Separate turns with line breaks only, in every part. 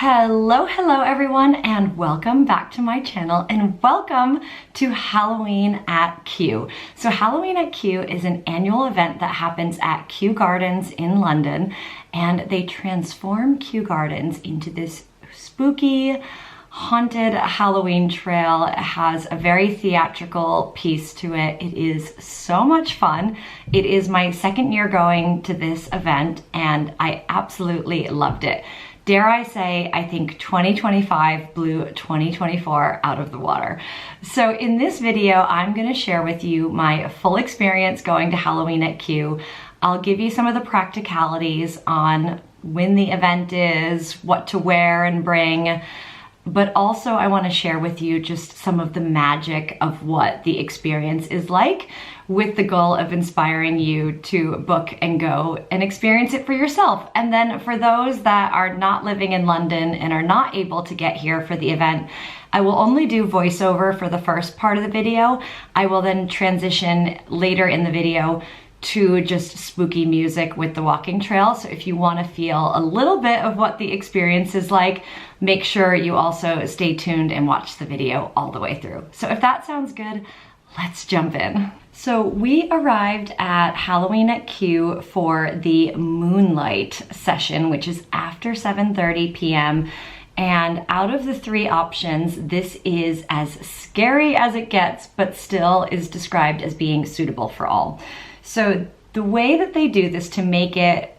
Hello everyone, and welcome back to my channel, and welcome to Halloween at Kew. So Halloween at Kew is an annual event that happens at Kew Gardens in London, and they transform Kew Gardens into this spooky, haunted Halloween trail. It has a very theatrical piece to it. It is so much fun. It is my second year going to this event, and I absolutely loved it. Dare I say, I think 2025 blew 2024 out of the water. So in this video, I'm gonna share with you my full experience going to Halloween at Kew. I'll give you some of the practicalities on when the event is, what to wear and bring, but also I wanna share with you just some of the magic of what the experience is like, with the goal of inspiring you to book and go and experience it for yourself. And then for those that are not living in London and are not able to get here for the event, I will only do voiceover for the first part of the video. I will then transition later in the video to just spooky music with the walking trail. So if you want to feel a little bit of what the experience is like, make sure you also stay tuned and watch the video all the way through. So if that sounds good, let's jump in. So we arrived at Halloween at Kew for the moonlight session, which is after 7:30 p.m. And out of the three options, this is as scary as it gets, but still is described as being suitable for all. So the way that they do this to make it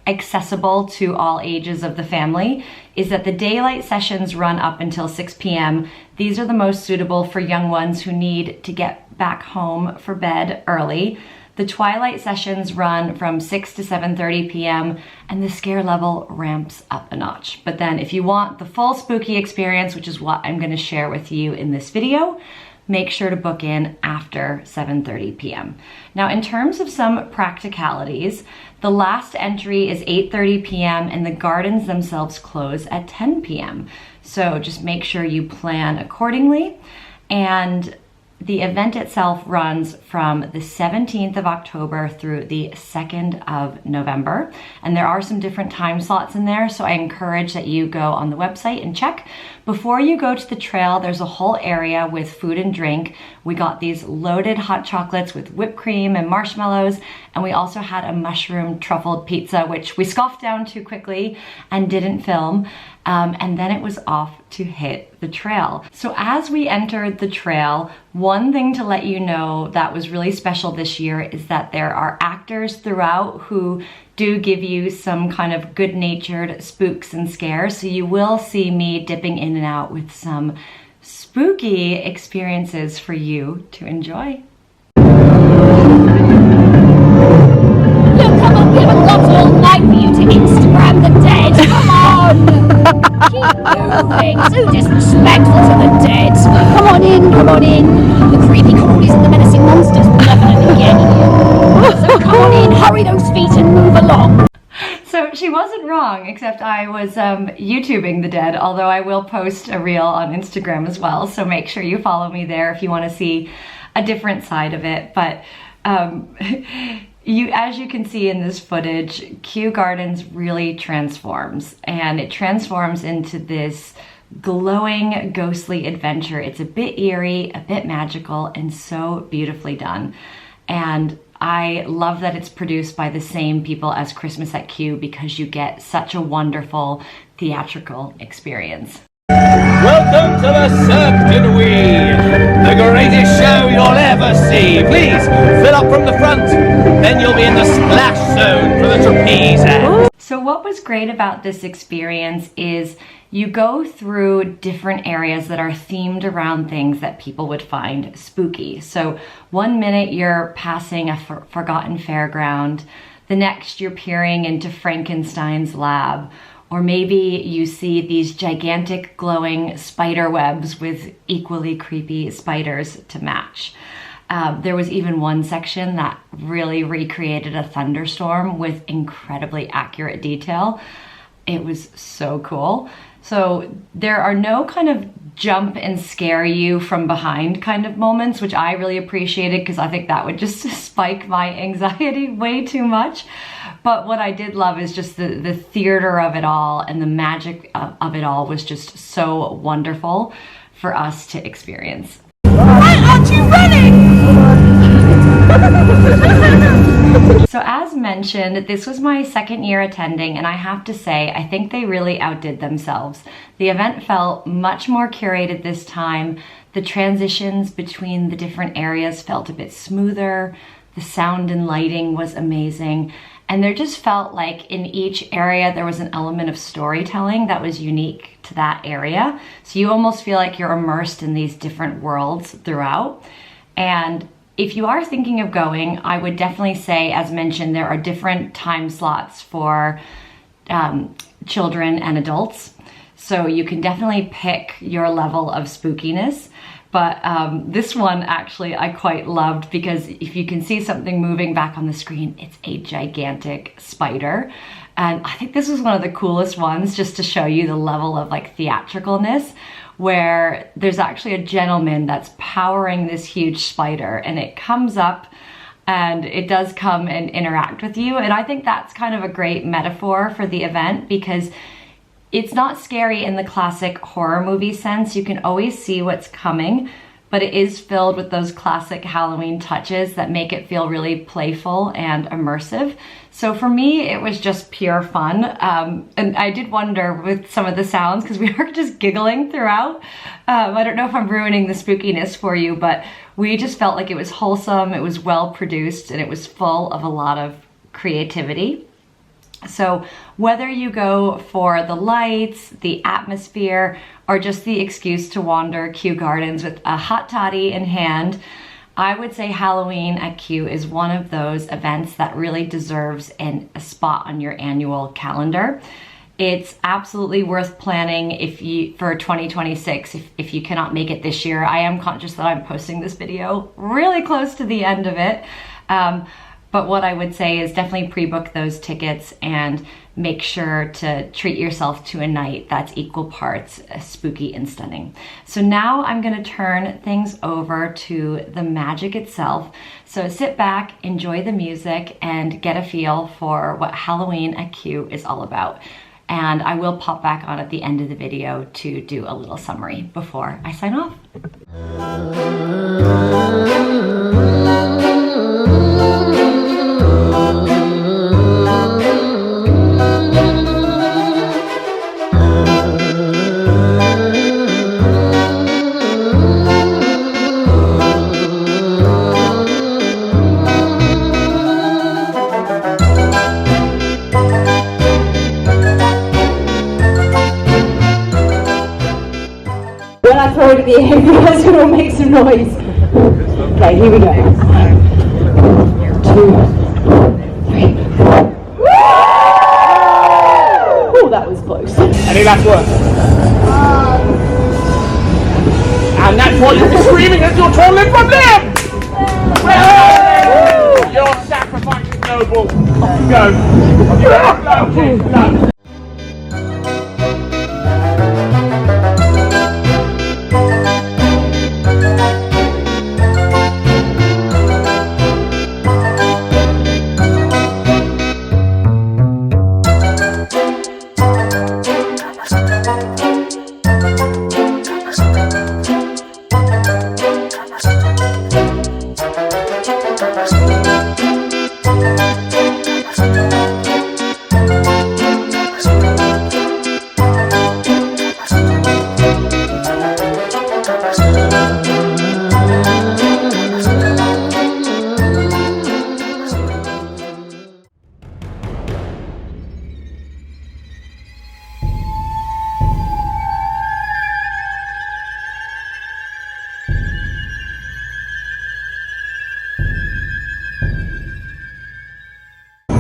accessible to all ages of the family is that the daylight sessions run up until 6 p.m. These are the most suitable for young ones who need to get back home for bed early. The twilight sessions run from 6 to 7:30 p.m. and the scare level ramps up a notch. But then if you want the full spooky experience, which is what I'm going to share with you in this video, make sure to book in after 7:30 p.m. Now, in terms of some practicalities, the last entry is 8:30 p.m. and the gardens themselves close at 10 p.m. So just make sure you plan accordingly. And the event itself runs from the 17th of October through the 2nd of November. And there are some different time slots in there, so I encourage that you go on the website and check. Before you go to the trail, there's a whole area with food and drink. We got these loaded hot chocolates with whipped cream and marshmallows, and we also had a mushroom truffled pizza, which we scoffed down too quickly and didn't film. And then it was off to hit the trail. So as we entered the trail, one thing to let you know that was really special this year is that there are actors throughout who do give you some kind of good-natured spooks and scares. So you will see me dipping in and out with some spooky experiences for you to enjoy.
Look, come on, we haven't got all night for you to Instagram the dead. Come on! Keep moving. So disrespectful to the dead. Come on in, come on in. The creepy crawlies and the menacing monsters will definitely get you. So come on in, hurry those feet and move along.
So she wasn't wrong, except I was YouTubing the dead, although I will post a reel on Instagram as well. So make sure you follow me there if you want to see a different side of it. But as you can see in this footage, Kew Gardens really transforms, and it transforms into this glowing, ghostly adventure. It's a bit eerie, a bit magical, and so beautifully done. And I love that it's produced by the same people as Christmas at Kew, because you get such a wonderful theatrical experience.
Welcome to the Cirque de Nuit, the greatest show you'll ever see. Please fill up from the front, then you'll be in the splash zone for the trapeze act.
So what was great about this experience is you go through different areas that are themed around things that people would find spooky. So one minute you're passing a forgotten fairground, the next you're peering into Frankenstein's lab, or maybe you see these gigantic glowing spider webs with equally creepy spiders to match. There was even one section that really recreated a thunderstorm with incredibly accurate detail. It was so cool. So there are no kind of jump and scare you from behind kind of moments, which I really appreciated because I think that would just spike my anxiety way too much. But what I did love is just the theater of it all, and the magic of it all was just so wonderful for us to experience.
Why aren't you running?
So as mentioned, this was my second year attending, and I have to say, I think they really outdid themselves. The event felt much more curated this time. The transitions between the different areas felt a bit smoother. The sound and lighting was amazing. And there just felt like in each area there was an element of storytelling that was unique to that area. So you almost feel like you're immersed in these different worlds throughout. And if you are thinking of going, I would definitely say, as mentioned, there are different time slots for children and adults. So you can definitely pick your level of spookiness. But this one actually I quite loved, because if you can see something moving back on the screen, it's a gigantic spider. And I think this was one of the coolest ones, just to show you the level of like theatricalness, where there's actually a gentleman that's powering this huge spider, and it comes up and it does come and interact with you. And I think that's kind of a great metaphor for the event, because it's not scary in the classic horror movie sense. You can always see what's coming, but it is filled with those classic Halloween touches that make it feel really playful and immersive. So for me, it was just pure fun. And I did wonder with some of the sounds, because we were just giggling throughout. I don't know if I'm ruining the spookiness for you, but we just felt like it was wholesome, it was well produced, and it was full of a lot of creativity. So whether you go for the lights, the atmosphere, or just the excuse to wander Kew Gardens with a hot toddy in hand, I would say Halloween at Kew is one of those events that really deserves a spot on your annual calendar. It's absolutely worth planning for 2026 if you cannot make it this year. I am conscious that I'm posting this video really close to the end of it. But what I would say is definitely pre-book those tickets and make sure to treat yourself to a night that's equal parts spooky and stunning. So now I'm gonna turn things over to the magic itself. So sit back, enjoy the music, and get a feel for what Halloween at Kew is all about. And I will pop back on at the end of the video to do a little summary before I sign off.
When I throw it at the air, you guys can all make some noise. Okay, here we go. 1, 2, 3. Oh, that was close.
Any last words? And that's what you'll be screaming as you're trolling from them! Your sacrifice is noble. Off you go. No.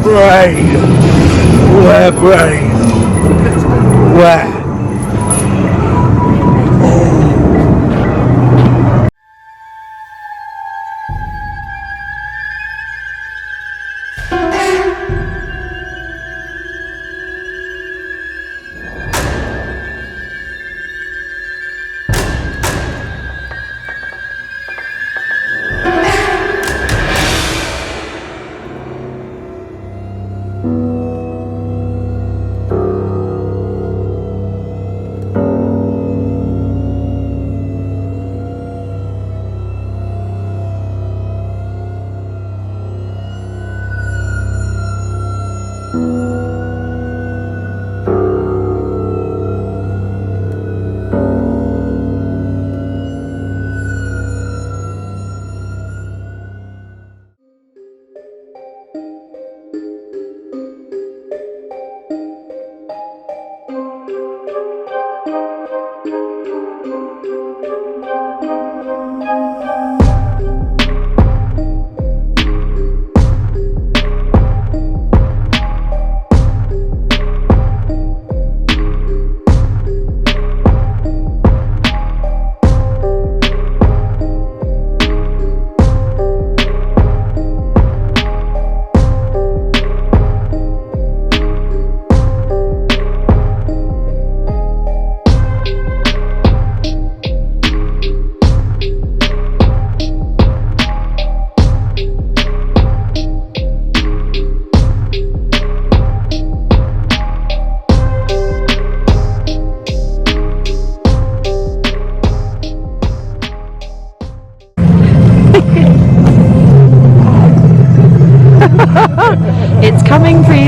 Brain! Where brain? Where?
coming for you.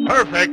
Perfect.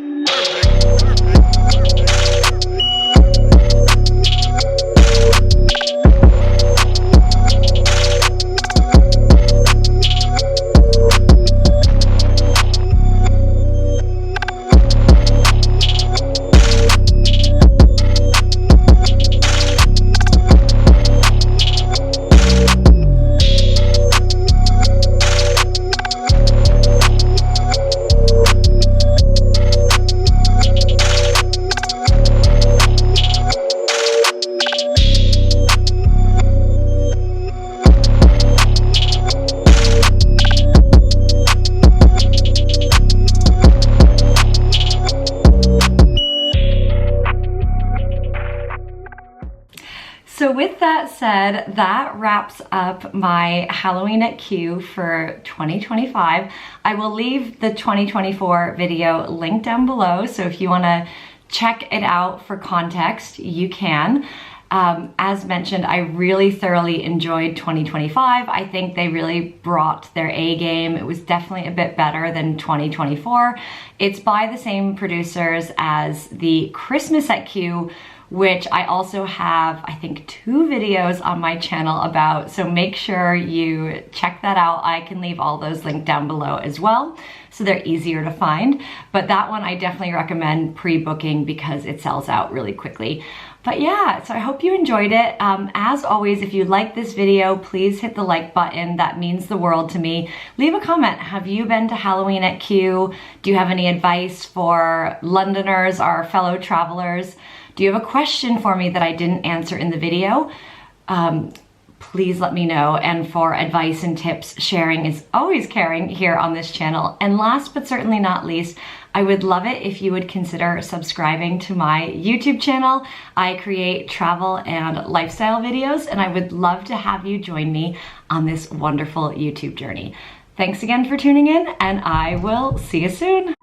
So with that said, that wraps up my Halloween at Kew for 2025. I will leave the 2024 video linked down below, so if you want to check it out for context, you can. As mentioned, I really thoroughly enjoyed 2025. I think they really brought their A game. It was definitely a bit better than 2024. It's by the same producers as the Christmas at Kew, which I also have, I think, 2 videos on my channel about, so make sure you check that out. I can leave all those linked down below as well, so they're easier to find. But that one I definitely recommend pre-booking because it sells out really quickly. But yeah, so I hope you enjoyed it. As always, if you like this video, please hit the like button. That means the world to me. Leave a comment. Have you been to Halloween at Kew? Do you have any advice for Londoners, our fellow travelers? Do you have a question for me that I didn't answer in the video? Please let me know. And for advice and tips, sharing is always caring here on this channel. And last but certainly not least, I would love it if you would consider subscribing to my YouTube channel. I create travel and lifestyle videos, and I would love to have you join me on this wonderful YouTube journey. Thanks again for tuning in, and I will see you soon.